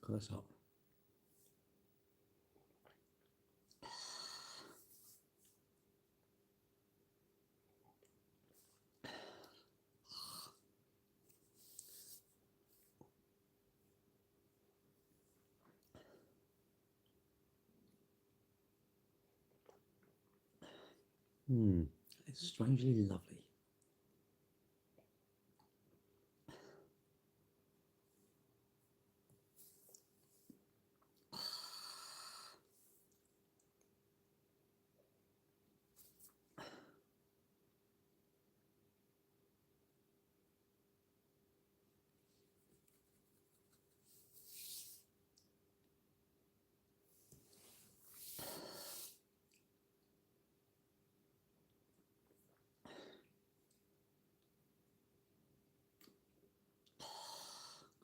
God, that's hot. It's strangely lovely.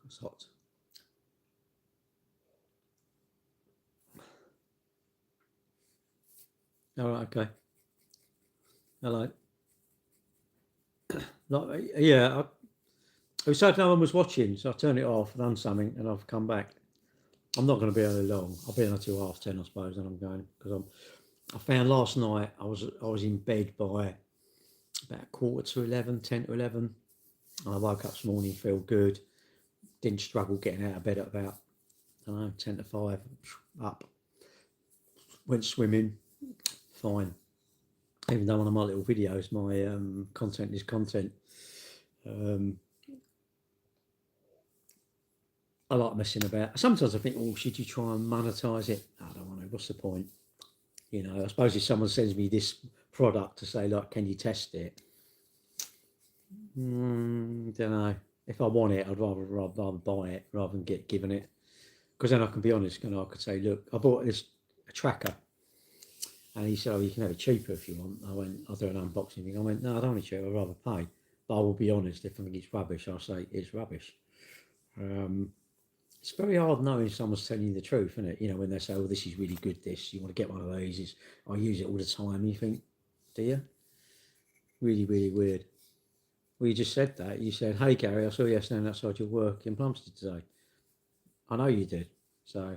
It's hot. All right, okay. Hello. Like, yeah, I was hoping no one was watching, so I turned it off, done something, and I've come back. I'm not going to be there long. I'll be there until 10:30, I suppose, and I'm going because I found last night I was in bed by about quarter to 11, 10 to 11, and I woke up this morning, feel good, didn't struggle getting out of bed at about, I don't know, 10 to 5, up, went swimming, fine. Even though one of my little videos, my content is content. Um, I like messing about. Sometimes I think, oh, should you try and monetize it? I don't want to. What's the point? You know, I suppose if someone sends me this product to say, like, can you test it? Don't know. If I want it, I'd rather buy it rather than get given it. Because then I can be honest, and I could say, look, I bought this a tracker, and he said, oh, you can have it cheaper if you want. I went, I'll do an unboxing thing. I went, no, I don't want it cheaper. I'd rather pay. But I will be honest. If I think it's rubbish, I'll say it's rubbish. Um, it's very hard knowing someone's telling you the truth, isn't it? You know, when they say, oh, this is really good, this, you want to get one of these, I use it all the time. And you think, do you? Really, really weird. Well, you just said that. You said, hey, Gary, I saw you standing outside your work in Plumstead today. I know you did. So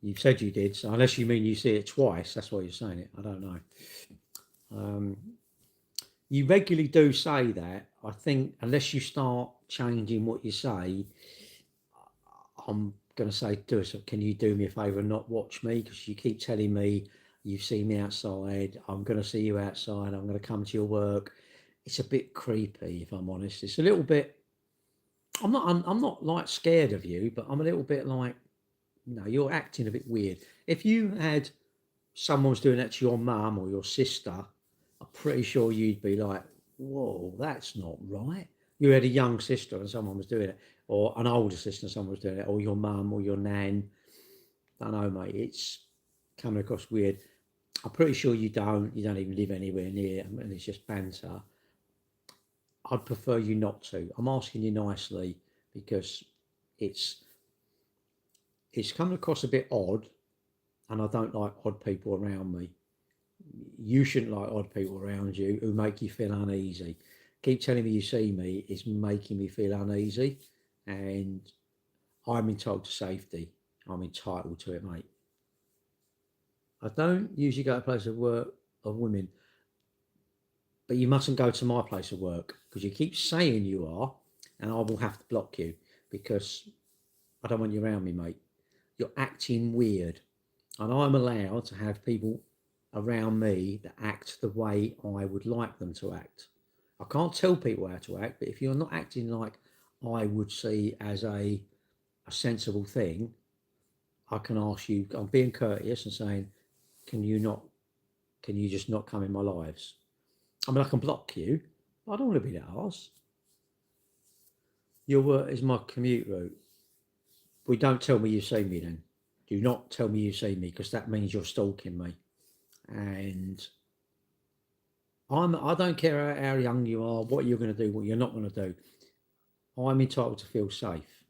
you said you did. So unless you mean you see it twice, that's why you're saying it. I don't know. Um, you regularly do say that. I think unless you start changing what you say, I'm going to say, do us. Can you do me a favour and not watch me? Because you keep telling me you've seen me outside. I'm going to see you outside. I'm going to come to your work. It's a bit creepy, if I'm honest. It's a little bit. I'm not like scared of you, but I'm a little bit like, you're acting a bit weird. If you had someone was doing that to your mum or your sister, I'm pretty sure you'd be like, whoa, that's not right. You had a young sister and someone was doing it, or an older sister and someone was doing it, or your mum or your nan. I don't know, mate. It's coming across weird. I'm pretty sure you don't. You don't even live anywhere near, and it's just banter. I'd prefer you not to. I'm asking you nicely because it's it's coming across a bit odd, and I don't like odd people around me. You shouldn't like odd people around you who make you feel uneasy. Keep telling me you see me is making me feel uneasy, and I'm entitled to safety. I'm entitled to it, mate. I don't usually go to a place of work of women, but you mustn't go to my place of work because you keep saying you are, and I will have to block you because I don't want you around me, mate. You're acting weird, and I'm allowed to have people around me that act the way I would like them to act. I can't tell people how to act, but if you're not acting like I would see as a sensible thing, I can ask you, I'm being courteous and saying, can you not, can you just not come in my lives? I mean, I can block you, but I don't want to be that arse. Your work is my commute route. But don't tell me you've seen me then. Do not tell me you've seen me because that means you're stalking me. And I don't care how young you are, what you're going to do, what you're not going to do. I'm entitled to feel safe.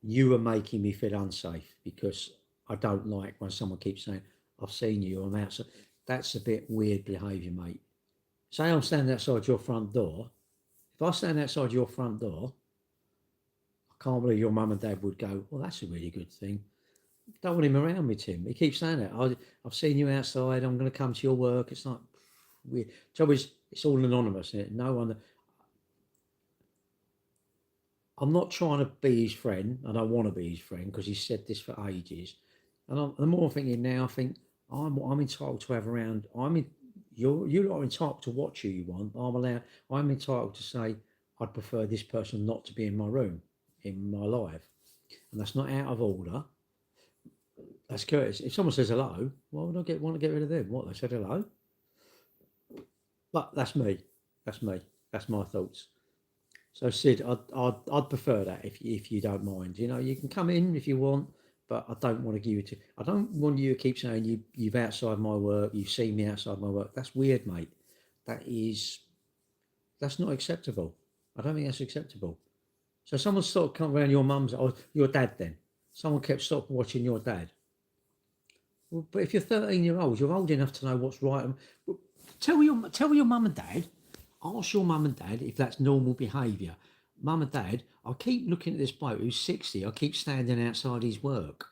You are making me feel unsafe because I don't like when someone keeps saying, I've seen you, I'm outside. That's a bit weird behaviour, mate. Say I'm standing outside your front door. If I stand outside your front door, I can't believe your mum and dad would go, well, that's a really good thing. Don't want him around me, Tim. He keeps saying that. I've seen you outside. I'm going to come to your work. It's like weird. Job is, it's all anonymous, isn't it? No one. I'm not trying to be his friend. I don't want to be his friend because he's said this for ages. And the more I'm thinking now, I think I'm entitled to have around. You're not entitled to what you want. I'm entitled to say I'd prefer this person not to be in my room, in my life, and that's not out of order. That's courteous. If someone says hello, why would I want to get rid of them? What, they said hello? But that's me. That's me. That's my thoughts. So Sid, I'd prefer that if you don't mind. You know, you can come in if you want, but I don't want to give you to. I don't want you to keep saying you've outside my work. You've seen me outside my work. That's weird, mate. That is that's not acceptable. I don't think that's acceptable. So someone sort of come around your mum's or your dad then. Someone kept stop watching your dad. Well, but if you're 13-year-old, you're old enough to know what's right. Well, tell your mum and dad. Ask your mum and dad if that's normal behaviour. Mum and dad, I keep looking at this bloke who's 60. I keep standing outside his work,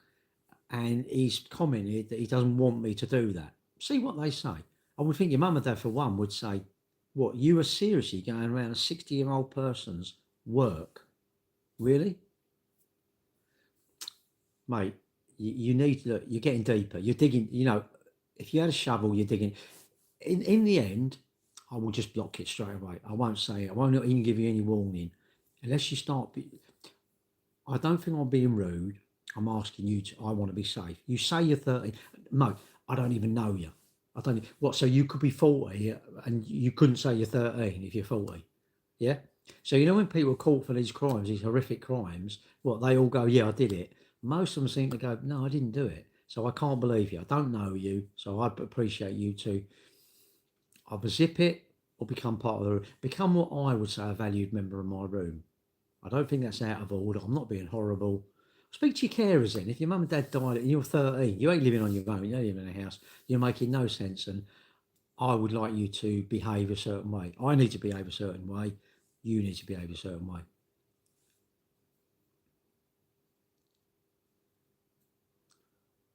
and he's commented that he doesn't want me to do that. See what they say. I would think your mum and dad, for one, would say, "What, you are seriously going around a 60-year-old person's work? Really, mate? You need to look. You're getting deeper. You're digging. You know, if you had a shovel, you're digging. In the end, I will just block it straight away. I won't say it. I won't even give you any warning, unless you start. I don't think I'm being rude. I'm asking you to. I want to be safe. You say you're 30. No, I don't even know you. I don't. What? So you could be 40, and you couldn't say you're 13 if you're 40. Yeah. So you know when people are caught for these crimes, these horrific crimes, what they all go, yeah, I did it. Most of them seem to go, no, I didn't do it. So I can't believe you. I don't know you. So I'd appreciate you to either zip it or become part of the room. Become what I would say a valued member of my room. I don't think that's out of order. I'm not being horrible. Speak to your carers then. If your mum and dad died and you're 13, you ain't living on your own, you don't live in a house, you're making no sense. And I would like you to behave a certain way. I need to behave a certain way. You need to behave a certain way.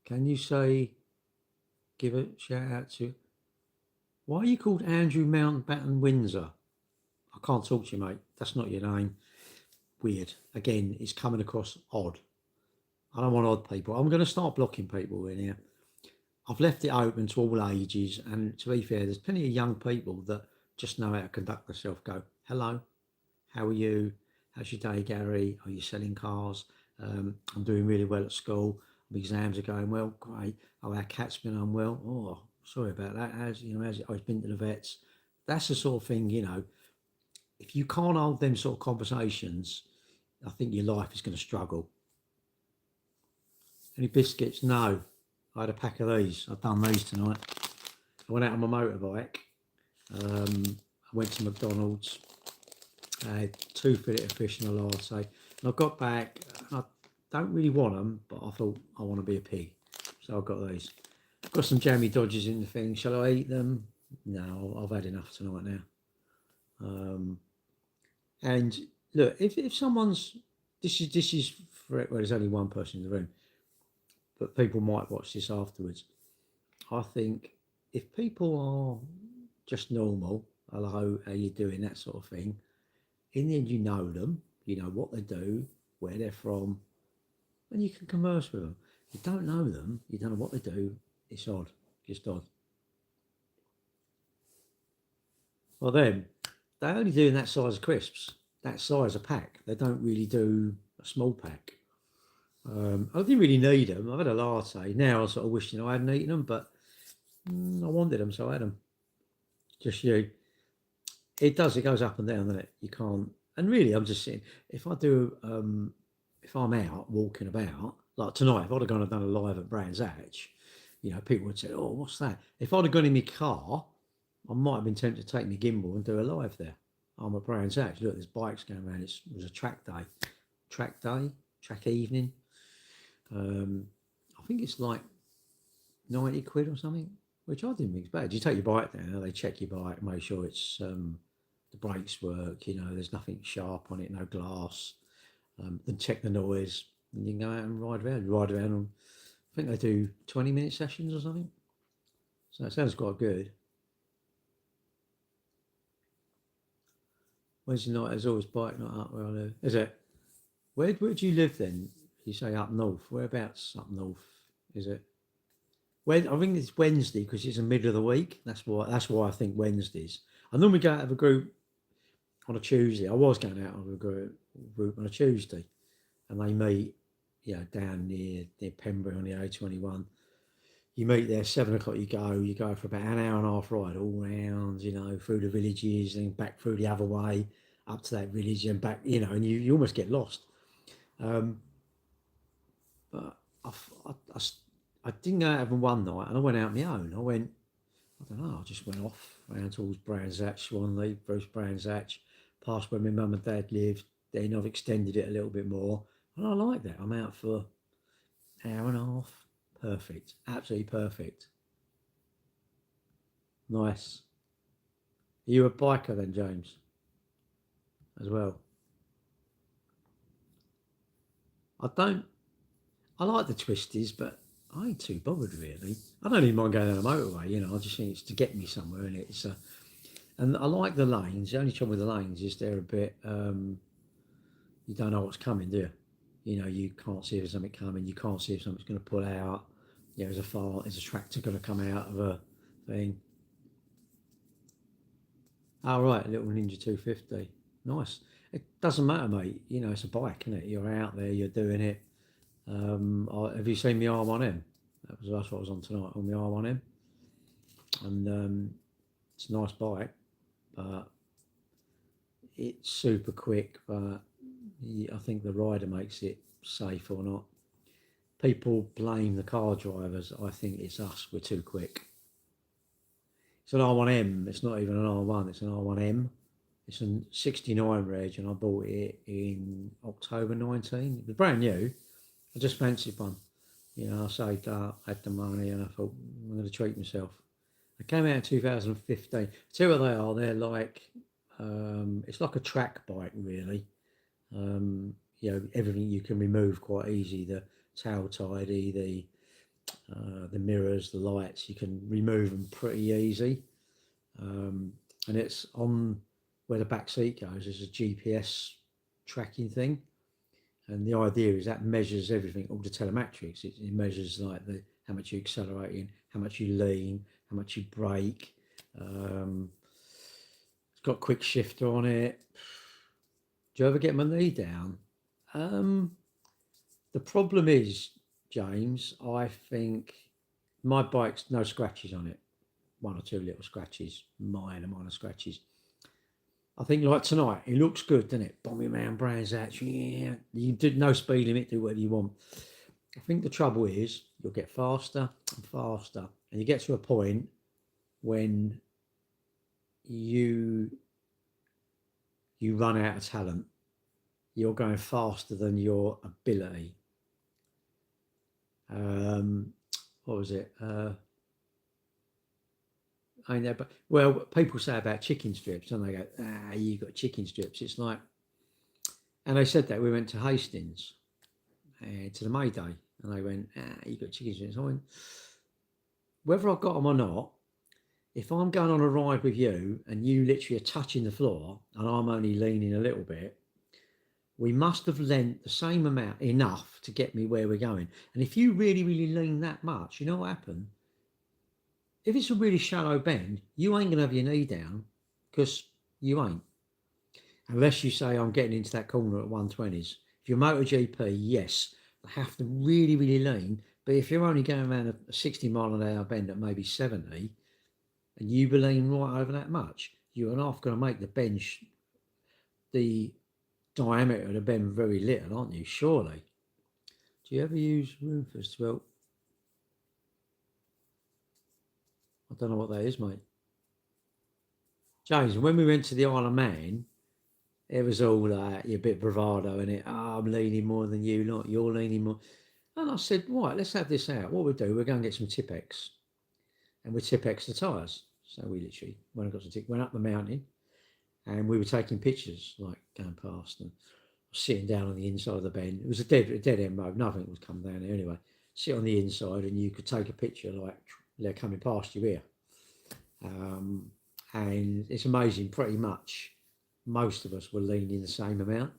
Can you say, give a shout out to, why are you called Andrew Mountbatten Windsor? I can't talk to you, mate. That's not your name. Weird. Again, it's coming across odd. I don't want odd people. I'm going to start blocking people in here. I've left it open to all ages, and to be fair, there's plenty of young people that just know how to conduct themselves. Go, hello, how are you? How's your day, Gary? Are you selling cars? I'm doing really well at school. My exams are going well. Great. Oh, our cat's been unwell. Oh, sorry about that. How's it? Oh, he's been to the vets. That's the sort of thing, if you can't hold them sort of conversations, I think your life is going to struggle. Any biscuits? No. I had a pack of these. I've done these tonight. I went out on my motorbike. I went to McDonald's. I had 2 fillet of fish and a latte. And I got back. I don't really want them, but I thought I want to be a pig. So I got these. I've got some jammy dodgers in the thing. Shall I eat them? No, I've had enough tonight now. And look, if someone's this is for well, there's only one person in the room, but people might watch this afterwards. I think if people are just normal, hello, how you doing, that sort of thing. In the end, you know them, you know what they do, where they're from, and you can converse with them. If you don't know them, you don't know what they do. It's odd, just odd. Well, then they're only doing that size of crisps, that size of pack. They don't really do a small pack. I didn't really need them. I've had a latte. Now I sort of wish I hadn't eaten them, but I wanted them, so I had them. Just you. It does. It goes up and down, doesn't it? You can't. And really, I'm just saying, if I do, if I'm out walking about, like tonight, if I'd have gone and done a live at Brands Hatch, people would say, "Oh, what's that?" If I'd have gone in my car, I might have been tempted to take my gimbal and do a live there. I'm at Brands Hatch. Look, there's bikes going around. It was a track day, track evening. I think it's like 90 quid or something, which I didn't think was bad. You take your bike down, they check your bike, make sure it's the brakes work, there's nothing sharp on it, no glass. then check the noise, and you can go out and ride around. You ride around on, I think they do 20-minute sessions or something. So it sounds quite good. Wednesday night is always bike night up where I live. Is it? Where do you live then? You say up north. Whereabouts up north is it? When I think it's Wednesday because it's the middle of the week. That's why I think Wednesdays. I normally go out of a group on a Tuesday. I was going out of a group on a Tuesday, and they meet, down near Pembrey on the A21. You meet there 7 o'clock. You go for about an hour and a half ride all round, through the villages and back through the other way up to that village and back, and you almost get lost. But I didn't go out having one night, and I went out on my own. I don't know, I just went off around towards Brands Hatch, Swanley, Bruce Brands Hatch, past where my mum and dad lived. Then I've extended it a little bit more, and I like that. I'm out for an hour and a half. Perfect, absolutely perfect. Nice. Are you a biker then, James, as well? I like the twisties, but I ain't too bothered really. I don't even mind going down the motorway. I just think it's to get me somewhere, and and I like the lanes. The only trouble with the lanes is they're a bit. You don't know what's coming, do you? You can't see if there's something coming. You can't see if something's going to pull out. There's a tractor going to come out of a thing. Oh right, a little Ninja 250. Nice. It doesn't matter, mate. It's a bike, isn't it? You're out there, you're doing it. Have you seen the R1M? That's what I was on tonight on the R1M, and it's a nice bike, but it's super quick. But I think the rider makes it safe or not. People blame the car drivers. I think it's us. We're too quick. It's an R1M. It's not even an R1. It's an R1M. It's a 69 reg, and I bought it in October 19. It was brand new. I just fancied one. I saved up, had the money, and I thought, I'm going to treat myself. It came out in 2015. Tell you what they are. They're like, it's like a track bike, really. Everything you can remove quite easy. The tail tidy, the mirrors, the lights, you can remove them pretty easy. And it's on where the back seat goes. There's a GPS tracking thing. And the idea is that measures everything, all the telemetrics. It measures like how much you accelerating, how much you lean, how much you brake. It's got quick shifter on it. Do you ever get my knee down? The problem is, James, I think my bike's no scratches on it. One or two little scratches, minor scratches. I think like tonight, it looks good, doesn't it? Bombing around Brands Hatch, yeah. You did no speed limit, do whatever you want. I think the trouble is you'll get faster and faster, and you get to a point when you run out of talent. You're going faster than your ability. What was it? I know, but people say about chicken strips, and they go, you got chicken strips. It's like, and they said that we went to Hastings, to the May Day, and they went, you got chicken strips. I went, whether I've got them or not, if I'm going on a ride with you and you literally are touching the floor and I'm only leaning a little bit, we must have lent the same amount, enough to get me where we're going. And if you really, really lean that much, you know what happened? If it's a really shallow bend, you ain't going to have your knee down, because you ain't. Unless you say, I'm getting into that corner at 120s. If you're MotoGP, yes, they have to really, really lean. But if you're only going around a 60 mile an hour bend at maybe 70, and you lean right over that much, you're not going to make the bench, the diameter of the bend, very little, aren't you? Surely. Do you ever use Roomfist to help? I don't know what that is, mate. James, when we went to the Isle of Man, it was all like a bit bravado in it. I'm leaning more than you, not you're leaning more. And I said, right, let's have this out. What we do, we're going to get some Tipp-Ex, and we Tipp-Ex the tyres. So we literally, when I got to went up the mountain, and we were taking pictures, like going past, and sitting down on the inside of the bend. It was a dead end road. Nothing was coming down there anyway. Sit on the inside, and you could take a picture like they're coming past you here. And it's amazing. Pretty much, most of us were leaning the same amount.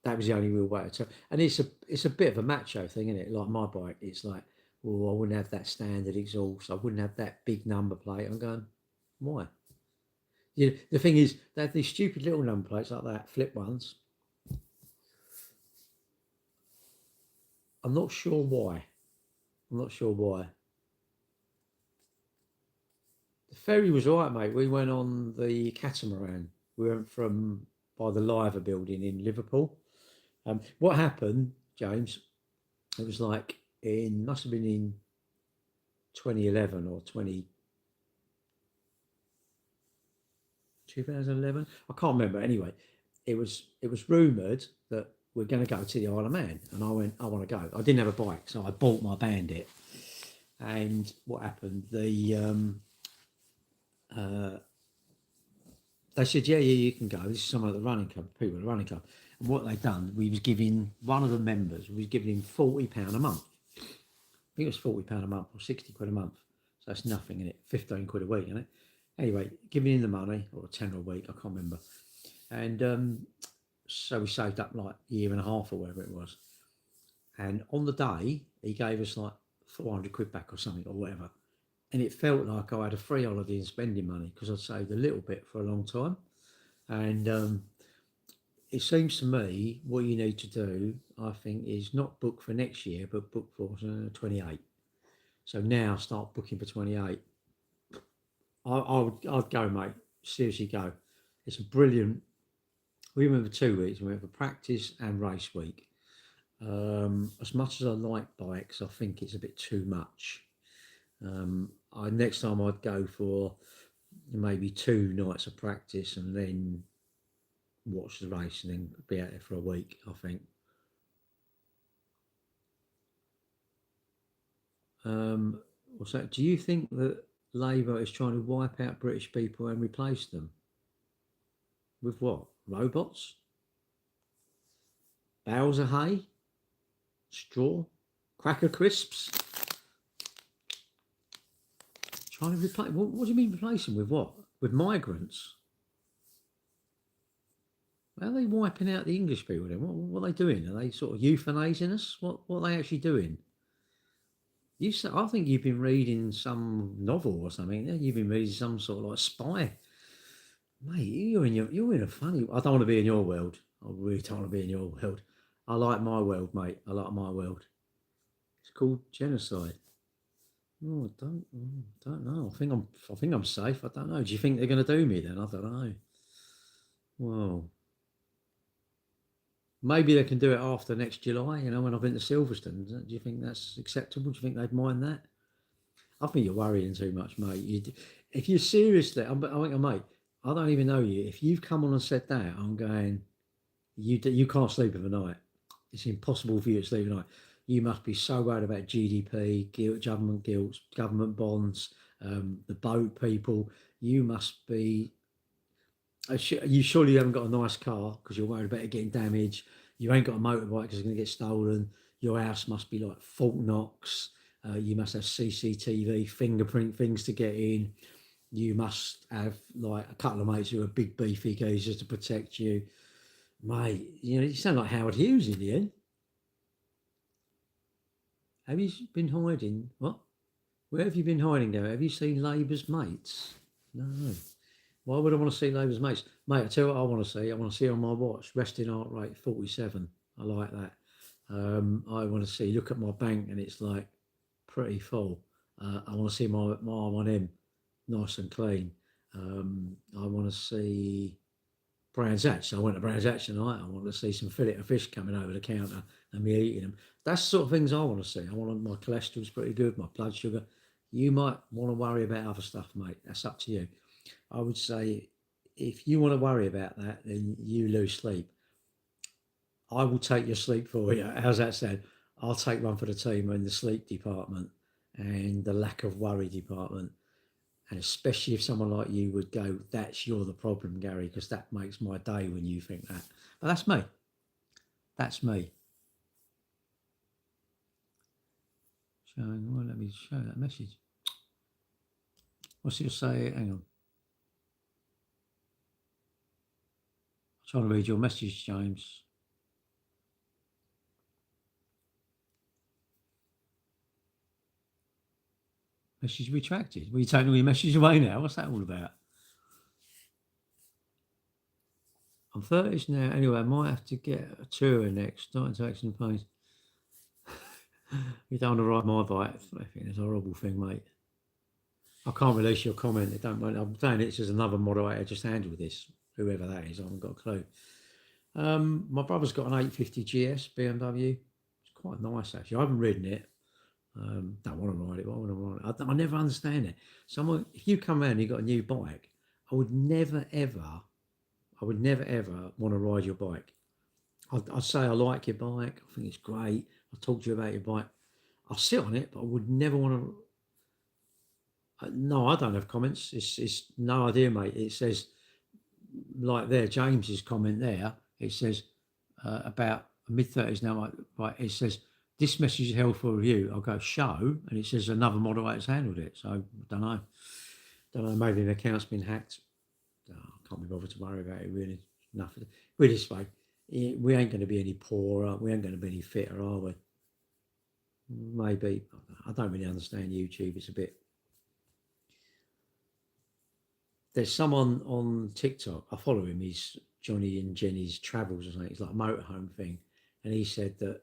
That was the only real way to tell. And it's a bit of a macho thing, isn't it? Like my bike, it's like, well, I wouldn't have that standard exhaust. I wouldn't have that big number plate. I'm going, why? You know, the thing is, they have these stupid little number plates like that, flip ones. I'm not sure why. I'm not sure why. The ferry was all right, mate. We went on the catamaran. We went from by the Liver building in Liverpool. What happened, James? It was like must have been in 2011 or 2011. I can't remember. Anyway, it was rumoured that we're going to go to the Isle of Man, and I went, I want to go. I didn't have a bike, so I bought my Bandit. And what happened? They said, yeah, you can go. This is someone at the running club, people at the running club. And what they'd done, we was giving one of the members, we was giving him £40 a month. I think it was £40 a month or 60 quid a month. So that's nothing in it, 15 quid a week, isn't it? Anyway, giving him the money, or 10 a week, I can't remember. And so we saved up like a year and a half or whatever it was. And on the day, he gave us like 400 quid back or something or whatever. And it felt like I had a free holiday and spending money because I'd saved a little bit for a long time. And it seems to me what you need to do, I think, is not book for next year, but book for 28. So now start booking for 28. I'd go, mate. Seriously, go. It's a brilliant. We went for 2 weeks. We went for practice and race week. As much as I like bikes, I think it's a bit too much. Next time I'd go for maybe 2 nights of practice and then watch the race and then be out there for a week, I think. What's that? Do you think that Labour is trying to wipe out British people and replace them with what? Robots? Bales of hay? Straw? Cracker crisps? Trying to replace? What do you mean replacing with what? With migrants? How are they wiping out the English people then? What are they doing? Are they sort of euthanizing us? What are they actually doing? I think you've been reading some novel or something. You've been reading some sort of like spy. Mate, you're in a funny. I don't want to be in your world. I really don't want to be in your world. I like my world, mate. I like my world. It's called genocide. Oh, don't know. I think I'm safe. I don't know. Do you think they're going to do me then? I don't know. Well, maybe they can do it after next July. You know, when I've been to Silverstone. Do you think that's acceptable? Do you think they'd mind that? I think you're worrying too much, mate. If you're serious, I think, mate, I don't even know you. If you've come on and said that, I'm going. You can't sleep of a night. It's impossible for you to sleep at night. You must be so worried about GDP, government bonds, the boat people. You must be. You surely haven't got a nice car because you're worried about it getting damaged. You ain't got a motorbike because it's going to get stolen. Your house must be like Fort Knox. You must have CCTV, fingerprint things to get in. You must have like a couple of mates who are big beefy geezers to protect you. Mate, you sound like Howard Hughes in the end. Have you been hiding? What? Where have you been hiding, Gary? Have you seen Labour's mates? No. Why would I want to see Labour's mates? Mate, I tell you what I want to see. I want to see on my watch, resting heart rate 47. I like that. I want to see, look at my bank and it's like pretty full. I want to see my R1M nice and clean. I want to see Brands Hatch. I went to Brands Hatch tonight. I want to see some fillet of fish coming over the counter and me eating them. That's the sort of things I want to see. I want my cholesterol's pretty good, my blood sugar. You might want to worry about other stuff, mate. That's up to you. I would say if you want to worry about that, then you lose sleep. I will take your sleep for you. How's that sound? I'll take one for the team in the sleep department and the lack of worry department. And especially if someone like you would go, you're the problem, Gary, because that makes my day when you think that. But that's me. That's me. Showing, well, let me show that message. What's it say? Hang on. I'm trying to read your message, James. Message retracted. Well, you taking all your messages away now? What's that all about? I'm 30s now. Anyway, I might have to get a tour next. Starting to action pains. You don't want to ride my bike. I think it's a horrible thing, mate. I can't release your comment. It don't. I'm saying it's just another moderator just handled this. Whoever that is, I haven't got a clue. My brother's got an 850 GS BMW. It's quite nice actually. I haven't ridden it. Don't want to ride it. But I want to ride it. I never understand it. Someone, if you come around and you got a new bike, I would never ever want to ride your bike. I'd say I like your bike. I think it's great. I'll talk to you about your bike. I'll sit on it, but I would never want to. No, I don't have comments. It's no idea, mate. It says like there, James's comment there. It says about mid-30s now. Right, it says this message is held for review. I'll go show, and it says another moderator's handled it. So I don't know. Maybe an account's been hacked. I can't be bothered to worry about it. Really, nothing. We're this way. We ain't going to be any poorer. We ain't going to be any fitter, are we? Maybe. I don't really understand YouTube. It's a bit. There's someone on TikTok. I follow him. He's Johnny and Jenny's Travels or something. It's like a motorhome thing, and he said that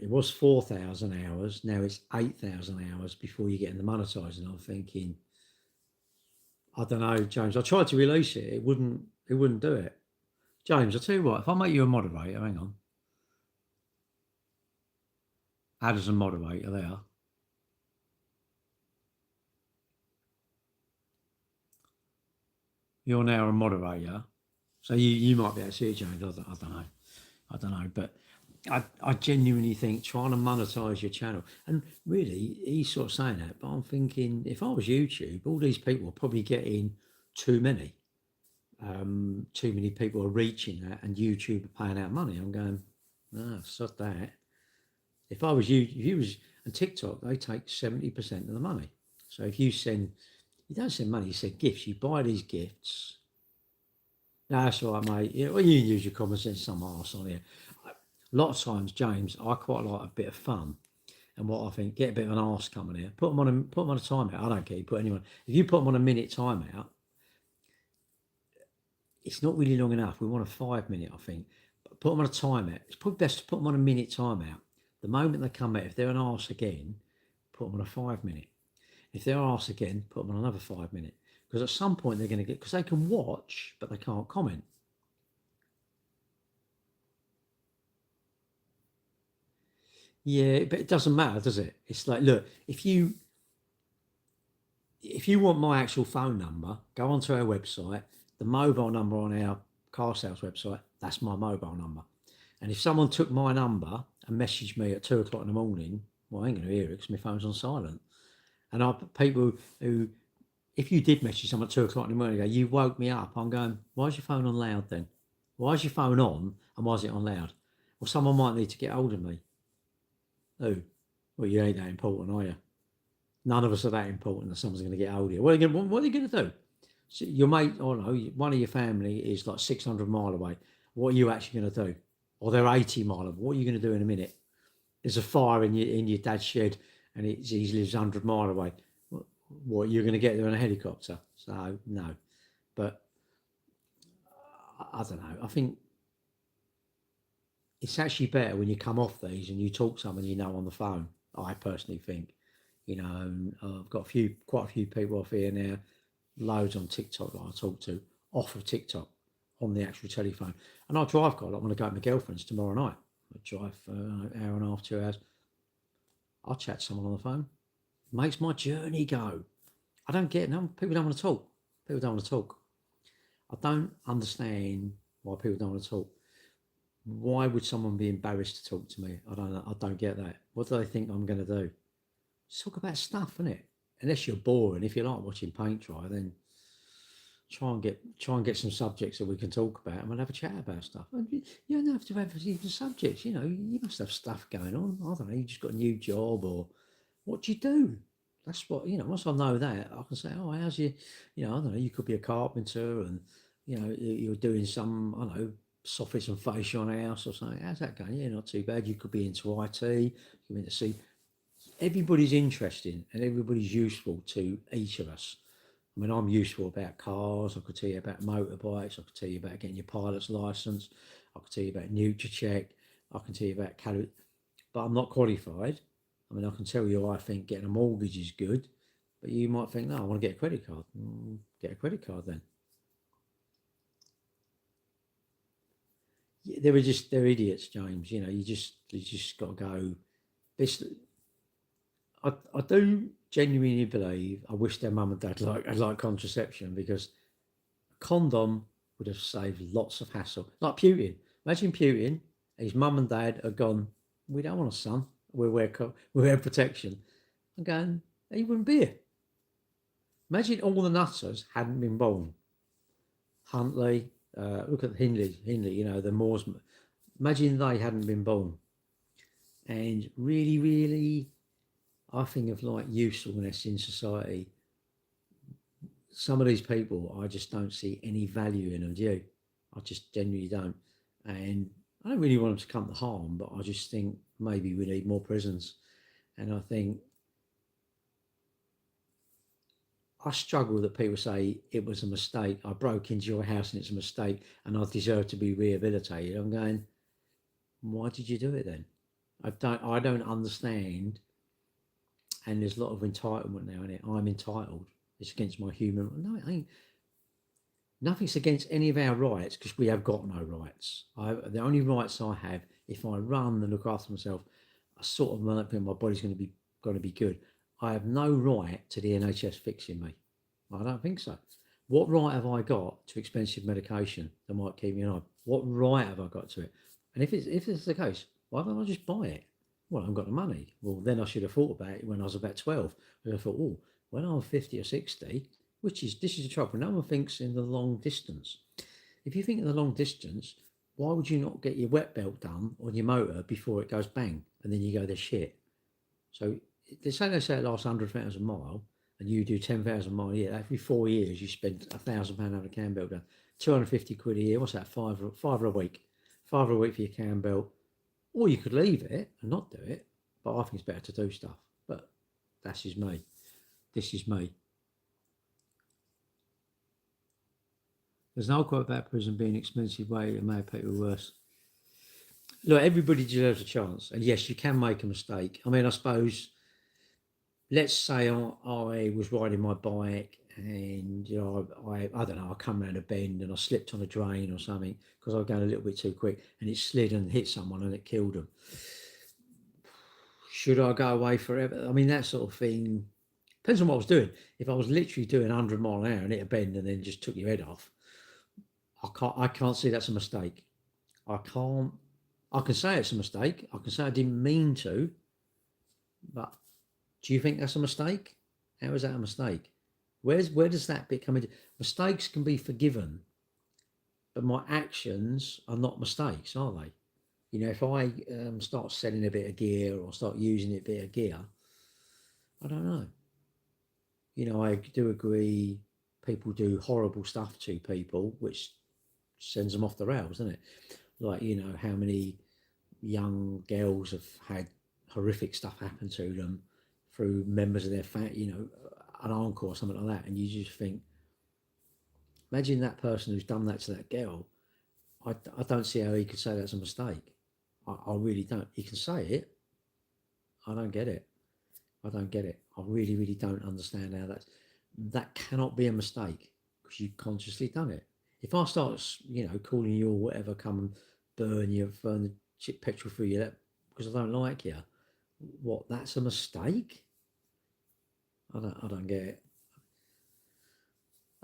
it was 4,000 hours. Now it's 8,000 hours before you get in the monetizing. I'm thinking, I don't know, James. I tried to release it. It wouldn't do it. James, I'll tell you what. If I make you a moderator, hang on. Add as a moderator there. You're now a moderator, so you might be able to see it, James. I don't know, but I genuinely think trying to monetize your channel, and really, he's sort of saying that, but I'm thinking if I was YouTube, all these people are probably getting too many. Too many people are reaching that, and YouTube are paying out money. I'm going, no, stop that. If I was you, if you was and TikTok, they take 70% of the money. So if you don't send money, you send gifts. You buy these gifts. No, that's all right, mate. You can use your common sense. Some arse on here. A lot of times, James, I quite like a bit of fun. And what I think, get a bit of an arse coming here. Put them on a timeout. I don't care. You put anyone. If you put them on a minute timeout, it's not really long enough. We want a 5 minute, I think. But put them on a timeout. It's probably best to put them on a minute timeout. The moment they come out, if they're an arse again, put them on a 5 minute. If they're arse again, put them on another 5 minute. Because at some point they're going to get, because they can watch, but they can't comment. Yeah, but it doesn't matter, does it? It's like, look, if you want my actual phone number, go onto our website. The mobile number on our car sales website, that's my mobile number. And if someone took my number and messaged me at 2 o'clock in the morning, well, I ain't going to hear it because my phone's on silent. And people who, if you did message someone at 2 o'clock in the morning, go, you woke me up. I'm going, why is your phone on loud then? Why is your phone on and why is it on loud? Well, someone might need to get hold of me. Oh, well, you ain't that important, are you? None of us are that important that someone's going to get hold of you. What are you going to do? So your mate, or no, one of your family is like 600 mile away. What are you actually going to do? Or they're 80 mile away. What are you going to do in a minute? There's a fire in your dad's shed and he lives 100 mile away. What, you're going to get there in a helicopter? So, no. But I don't know. I think it's actually better when you come off these and you talk to someone you know on the phone. I personally think, I've got quite a few people off here now, loads on TikTok that I talk to off of TikTok on the actual telephone. And I drive quite a lot. I'm going to go to my girlfriend's tomorrow night. I drive an hour and a half, 2 hours. I'll chat to someone on the phone. Makes my journey go. I don't get it. No, people don't want to talk. People don't want to talk. I don't understand why people don't want to talk. Why would someone be embarrassed to talk to me? I don't know. I don't get that. What do they think I'm going to do? Just talk about stuff, innit? unless you're boring, if you like watching paint dry, then try and get some subjects that we can talk about, and we'll have a chat about stuff. And you don't have to have even subjects. You must have stuff going on. I don't know. You just got a new job, or what do you do? That's what Once I know that, I can say, oh, how's you? I don't know. You could be a carpenter, and you're doing some, I don't know, soffits and fascia on a house or something. How's that going? Yeah, not too bad. You could be into IT. You could be into C. Everybody's interesting and everybody's useful to each of us. I mean, I'm useful about cars. I could tell you about motorbikes. I could tell you about getting your pilot's license. I could tell you about NutriCheck. I can tell you about calorie, but I'm not qualified. I mean, I can tell you I think getting a mortgage is good, but you might think, no, I want to get a credit card. Get a credit card then. Yeah, they're idiots, James. You just got to go. This I do genuinely believe I wish their mum and dad had like contraception, because a condom would have saved lots of hassle. Like Putin. Imagine Putin, his mum and dad are gone, we don't want a son. We wear protection. I'm going, he wouldn't be here. Imagine all the nutters hadn't been born. Huntley, look at Hindley, the Moors. Imagine they hadn't been born. And really, really, I think of like usefulness in society. Some of these people, I just don't see any value in them. Do you? I just genuinely don't. And I don't really want them to come to harm, but I just think maybe we need more prisons. And I think I struggle that people say it was a mistake. I broke into your house and it's a mistake and I deserve to be rehabilitated. I'm going, why did you do it then? I don't understand. And there's a lot of entitlement now in it. I'm entitled. It's against my human. No, it ain't. Nothing's against any of our rights, because we have got no rights. The only rights I have, if I run and look after myself, I sort of think my body's going to be good. I have no right to the NHS fixing me. I don't think so. What right have I got to expensive medication that might keep me alive? What right have I got to it? And if it's the case, why don't I just buy it? Well, I haven't got the money. Well, then I should have thought about it when I was about 12. I thought, oh, when I'm 50 or 60, this is the trouble. No one thinks in the long distance. If you think in the long distance, why would you not get your wet belt done on your motor before it goes bang and then you go, there's shit? So they say it lasts 100,000 mile and you do 10,000 mile a year. Every 4 years you spend £1,000 on a cam belt done. 250 quid a year. What's that? Five a week. £5 a week for your cam belt. Or you could leave it and not do it, but I think it's better to do stuff. But that's just me. This is me. There's no quote about prison being an expensive way to make people worse. Look, everybody deserves a chance. And yes, you can make a mistake. I mean, I suppose, let's say I was riding my bike and, I don't know, I come around a bend and I slipped on a drain or something because I was going a little bit too quick and it slid and hit someone and it killed them. Should I go away forever? I mean, that sort of thing depends on what I was doing. If I was literally doing 100 mile an hour and hit a bend and then just took your head off, I can't see that's a mistake. I can say it's a mistake. I can say I didn't mean to, but do you think that's a mistake? How is that a mistake? Where does that bit come into? Mistakes can be forgiven, but my actions are not mistakes, are they? If I start selling a bit of gear or start using a bit of gear, I don't know. I do agree people do horrible stuff to people, which sends them off the rails, doesn't it? Like, how many young girls have had horrific stuff happen to them through members of their family, an uncle or something like that. And you just think, imagine that person who's done that to that girl. I don't see how he could say that's a mistake. I really don't. He can say it. I don't get it. I don't get it. I really, really don't understand how that cannot be a mistake because you've consciously done it. If I start, calling you or whatever, come and burn the chip petrol through you because I don't like you, what? That's a mistake? I don't get it.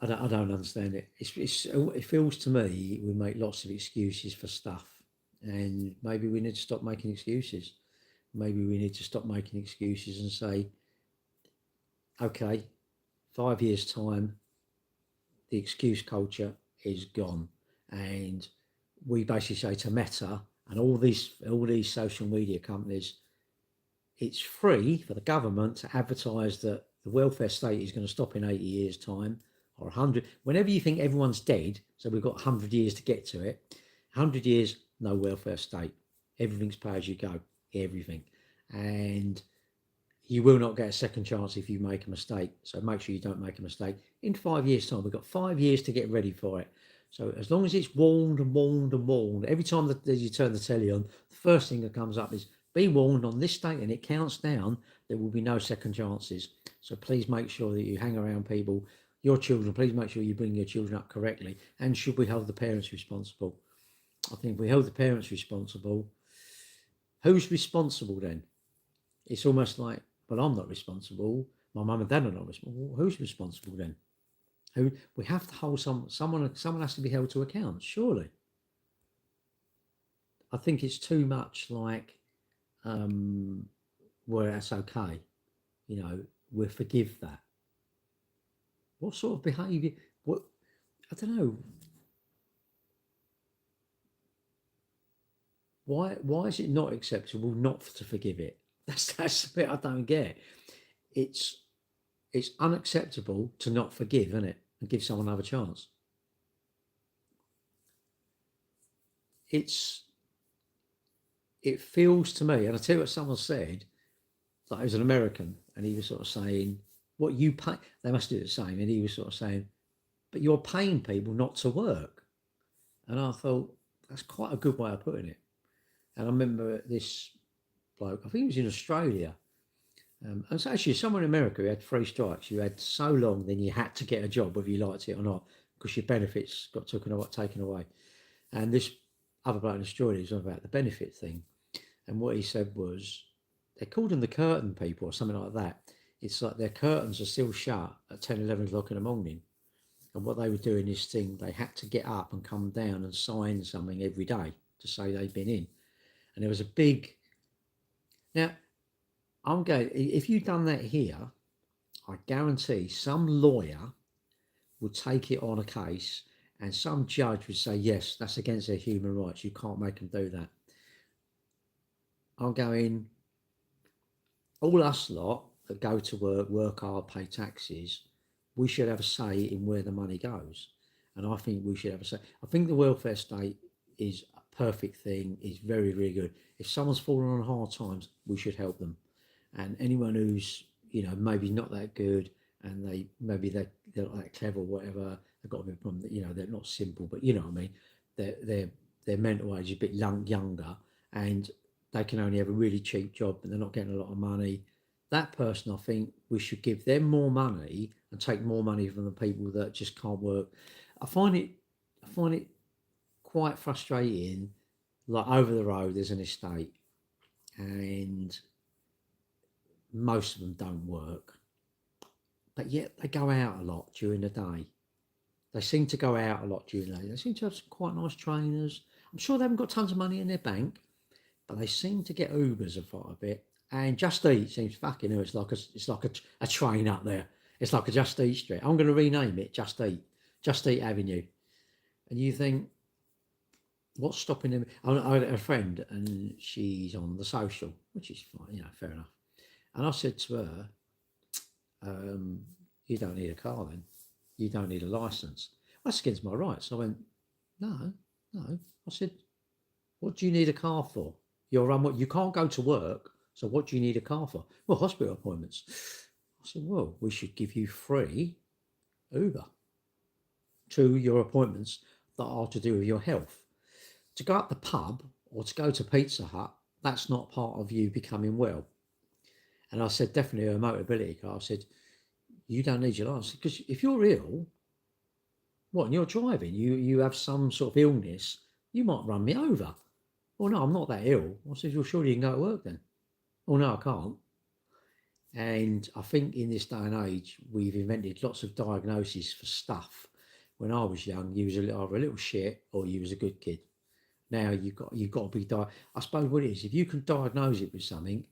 I don't understand it. It feels to me we make lots of excuses for stuff, and maybe we need to stop making excuses. Maybe we need to stop making excuses and say, okay, 5 years' time, the excuse culture is gone. And we basically say to Meta and all these social media companies, it's free for the government to advertise that the welfare state is going to stop in 80 years' time or 100. Whenever you think everyone's dead, so we've got 100 years to get to it, 100 years, no welfare state. Everything's pay as you go, everything. And you will not get a second chance if you make a mistake. So make sure you don't make a mistake. In 5 years' time, we've got 5 years to get ready for it. So as long as it's warned and warned and warned, every time that you turn the telly on, the first thing that comes up is be warned on this date and it counts down, there will be no second chances. So please make sure that you hang around people, your children, please make sure you bring your children up correctly. And should we hold the parents responsible? I think if we hold the parents responsible, who's responsible then? It's almost like, well, I'm not responsible. My mum and dad are not responsible. Who's responsible then? Who we have to hold someone has to be held to account, surely. I think it's too much like where that's okay. We forgive that. What sort of behaviour? What I don't know. Why is it not acceptable not to forgive it? That's the bit I don't get. It's unacceptable to not forgive, isn't it? And give someone another chance. It feels to me, and I tell you what someone said, like it was an American, and he was sort of saying, what you pay, they must do the same. And he was sort of saying, but you're paying people not to work. And I thought, that's quite a good way of putting it. And I remember this bloke, I think he was in Australia. And it's actually somewhere in America, you had 3 strikes. You had so long, then you had to get a job, whether you liked it or not, because your benefits got taken away. And this other bloke in Australia was about the benefit thing. And what he said was, they called them the curtain people or something like that. It's like their curtains are still shut at 10, 11 o'clock in the morning. And what they were doing this thing, they had to get up and come down and sign something every day to say they'd been in. And there was a big... Now, I'm going, if you'd done that here, I guarantee some lawyer would take it on a case and some judge would say, yes, that's against their human rights. You can't make them do that. I'm going, all us lot that go to work hard, pay taxes, we should have a say in where the money goes. And I think we should have a say. I think the welfare state is a perfect thing, is very, very good. If someone's fallen on hard times, we should help them. And anyone who's, maybe not that good and they're not that clever or whatever, they've got a bit of problem that, they're not simple, but you know what I mean? Their mental age is a bit younger and they can only have a really cheap job and they're not getting a lot of money. That person, I think we should give them more money and take more money from the people that just can't work. I find it quite frustrating. Like over the road, there's an estate and most of them don't work, but yet they go out a lot during the day. They seem to go out a lot during the day. They seem to have some quite nice trainers. I'm sure they haven't got tons of money in their bank, but they seem to get Ubers a bit. And Just Eat seems fucking hell. It's like a train up there. It's like a Just Eat Street. I'm going to rename it Just Eat Avenue. And you think, what's stopping them? I had a friend and she's on the social, which is fine, fair enough. And I said to her, you don't need a car then. You don't need a licence. That's against my rights. I went, no. I said, what do you need a car for? You can't go to work, so what do you need a car for? Well, hospital appointments. I said, well, we should give you free Uber to your appointments that are to do with your health. To go up the pub or to go to Pizza Hut, that's not part of you becoming well. And I said, definitely a Motability car. I said, you don't need your license because if you're ill, and you're driving, you have some sort of illness, you might run me over. Well, no, I'm not that ill. I said, well, surely you can go to work then. Oh, no, I can't. And I think in this day and age, we've invented lots of diagnoses for stuff. When I was young, you was either a little shit or you was a good kid. Now you've got to be I suppose what it is, if you can diagnose it with something,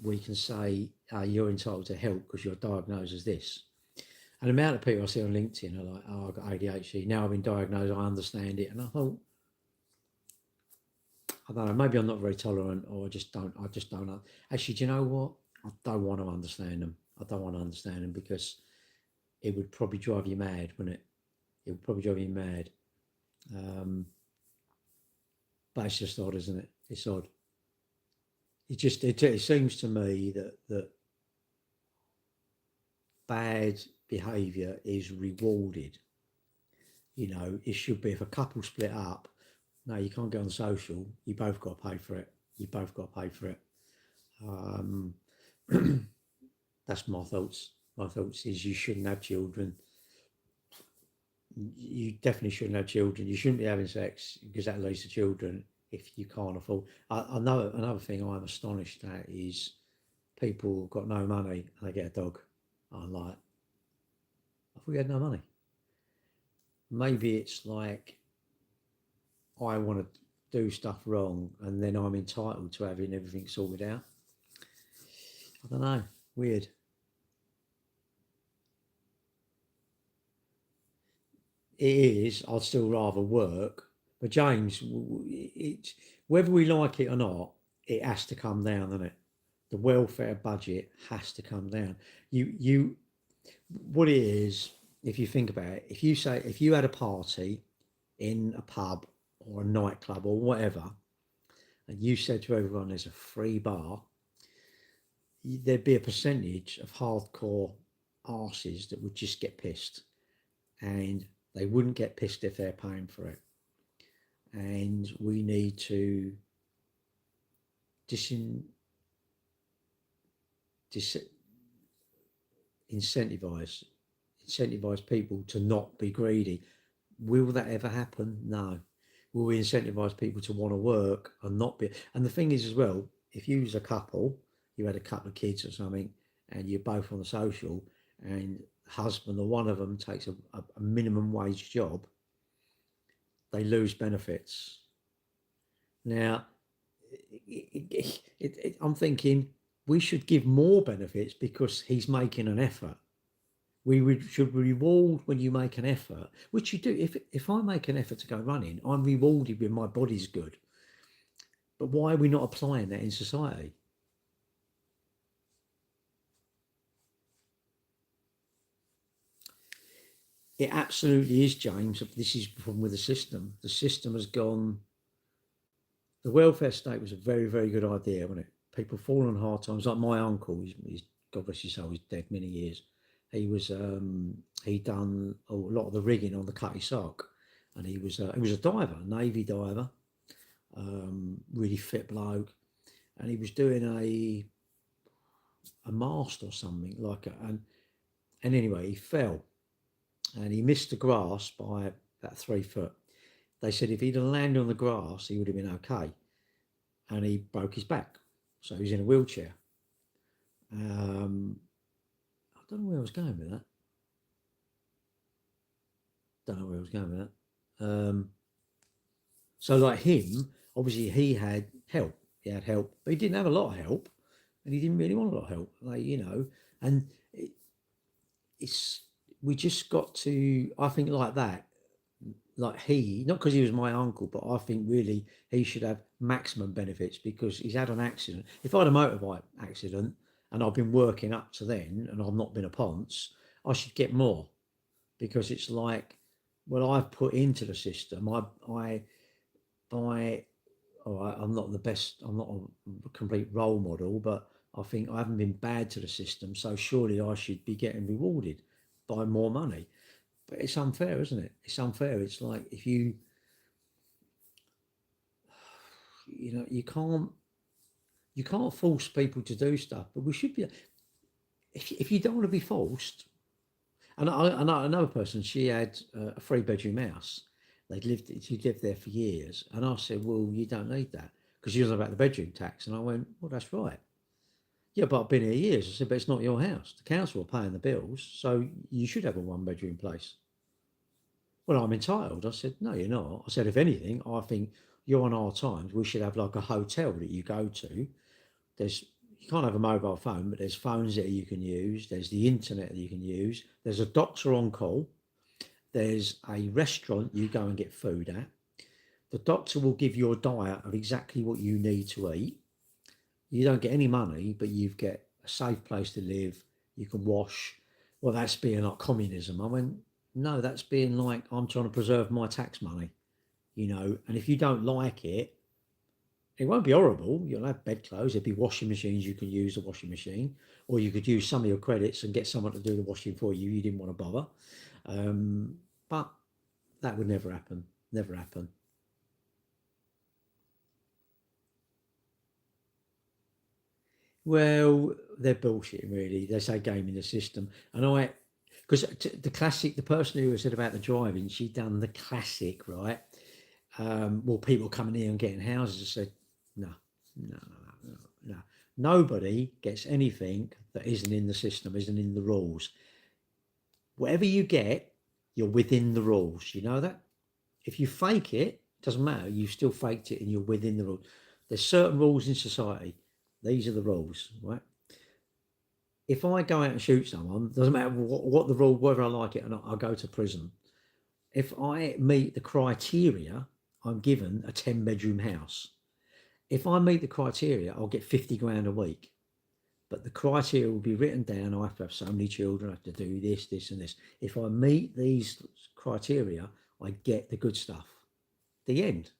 we can say you're entitled to help because you're diagnosed as this. And the amount of people I see on LinkedIn are like, oh, I've got ADHD. Now I've been diagnosed, I understand it. And I thought, I don't know, maybe I'm not very tolerant or I just don't know. Actually, do you know what? I don't want to understand them. I don't want to understand them because it would probably drive you mad, wouldn't it? It would probably drive you mad. But it's just odd, isn't it? It's odd. It seems to me that bad behaviour is rewarded. You know, it should be if a couple split up, no, you can't get on social. You both got to pay for it. You both got to pay for it. That's my thoughts. My thoughts is you shouldn't have children. You definitely shouldn't have children. You shouldn't be having sex because that leads to children if you can't afford. I know another thing I'm astonished at is people who've got no money and they get a dog. I'm like, I thought you had no money. Maybe it's like I want to do stuff wrong and then I'm entitled to having everything sorted out. I don't know. Weird. It is. I'd still rather work. But James, whether we like it or not, it has to come down, doesn't it? The welfare budget has to come down. What it is, if you think about it, if you had a party in a pub or a nightclub or whatever, and you said to everyone there's a free bar, there'd be a percentage of hardcore arses that would just get pissed, and they wouldn't get pissed if they're paying for it. And we need to incentivize people to not be greedy. Will that ever happen? No. Will we incentivize people to want to work and not be? And the thing is as well, if you was a couple, you had a couple of kids or something, and you're both on the social, and husband or one of them takes a minimum wage job, they lose benefits. Now, I'm thinking we should give more benefits because he's making an effort. We should reward when you make an effort, which you do. If I make an effort to go running, I'm rewarded when my body's good. But why are we not applying that in society? It absolutely is, James. This is the problem with the system. The system has gone. The welfare state was a very, very good idea, wasn't it? People fall on hard times. Like my uncle, he's God bless his soul, he's dead many years. He done a lot of the rigging on the Cutty Sark, and he was a diver, Navy diver, really fit bloke, and he was doing a mast or something like it, and anyway he fell, and he missed the grass by about 3 foot. They said if he'd have landed on the grass, he would have been okay, and he broke his back, so he's in a wheelchair. I don't know where I was going with that. So like him, obviously he had help. He had help, but he didn't have a lot of help, and he didn't really want a lot of help. Like and it's we just got to. I think like that. Like not because he was my uncle, but I think really he should have maximum benefits because he's had an accident. If I had a motorbike accident and I've been working up to then and I've not been a ponce, I should get more because it's like, well, I've put into the system. I'm not the best. I'm not a complete role model, but I think I haven't been bad to the system. So surely I should be getting rewarded by more money. But it's unfair, isn't it? It's unfair. It's like if you you can't force people to do stuff, but we should be. If you don't want to be forced, and I know another person, she had a 3-bedroom house. She lived there for years, and I said, "Well, you don't need that," because she was about the bedroom tax, and I went, "Well, that's right." Yeah, but I've been here years. I said, "But it's not your house. The council are paying the bills, so you should have a 1-bedroom place." Well, I'm entitled. I said, "No, you're not." I said, "If anything, I think you're on our times. We should have like a hotel that you go to. There's you can't have a mobile phone, but there's phones that you can use. There's the internet that you can use. There's a doctor on call. There's a restaurant you go and get food at. The doctor will give you a diet of exactly what you need to eat. You don't get any money, but you get a safe place to live. You can wash. Well, that's being like communism. I went, no, that's being like I'm trying to preserve my tax money, you know. And if you don't like it, it won't be horrible. You'll have bedclothes. There'll be washing machines you can use a washing machine, or you could use some of your credits and get someone to do the washing for you. You didn't want to bother, but that would never happen. Never happen. Well, they're bullshit, really. They say gaming the system, and because the classic, the person who said about the driving, she done the classic, right? Well, people coming here and getting houses. I said, no, no, no, no, no. Nobody gets anything that isn't in the system, isn't in the rules. Whatever you get, you're within the rules. You know that? If you fake it, doesn't matter. You still faked it and you're within the rules. There's certain rules in society. These are the rules, right? If I go out and shoot someone, doesn't matter what the rule, whether I like it or not, I'll go to prison. If I meet the criteria, I'm given a 10-bedroom house. If I meet the criteria, I'll get 50 grand a week. But the criteria will be written down. I have to have so many children. I have to do this, this, and this. If I meet these criteria, I get the good stuff. The end.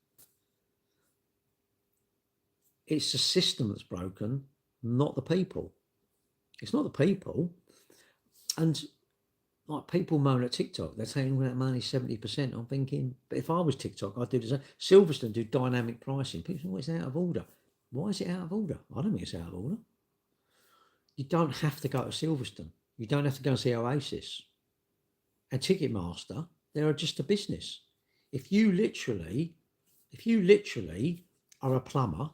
It's the system that's broken, not the people. It's not the people. And like people moan at TikTok, they're saying that money 70%. I'm thinking, but if I was TikTok, I'd do the same. Silverstone do dynamic pricing. People say, well, it's out of order. Why is it out of order? I don't think it's out of order. You don't have to go to Silverstone. You don't have to go and see Oasis. And Ticketmaster, they're just a business. If you literally are a plumber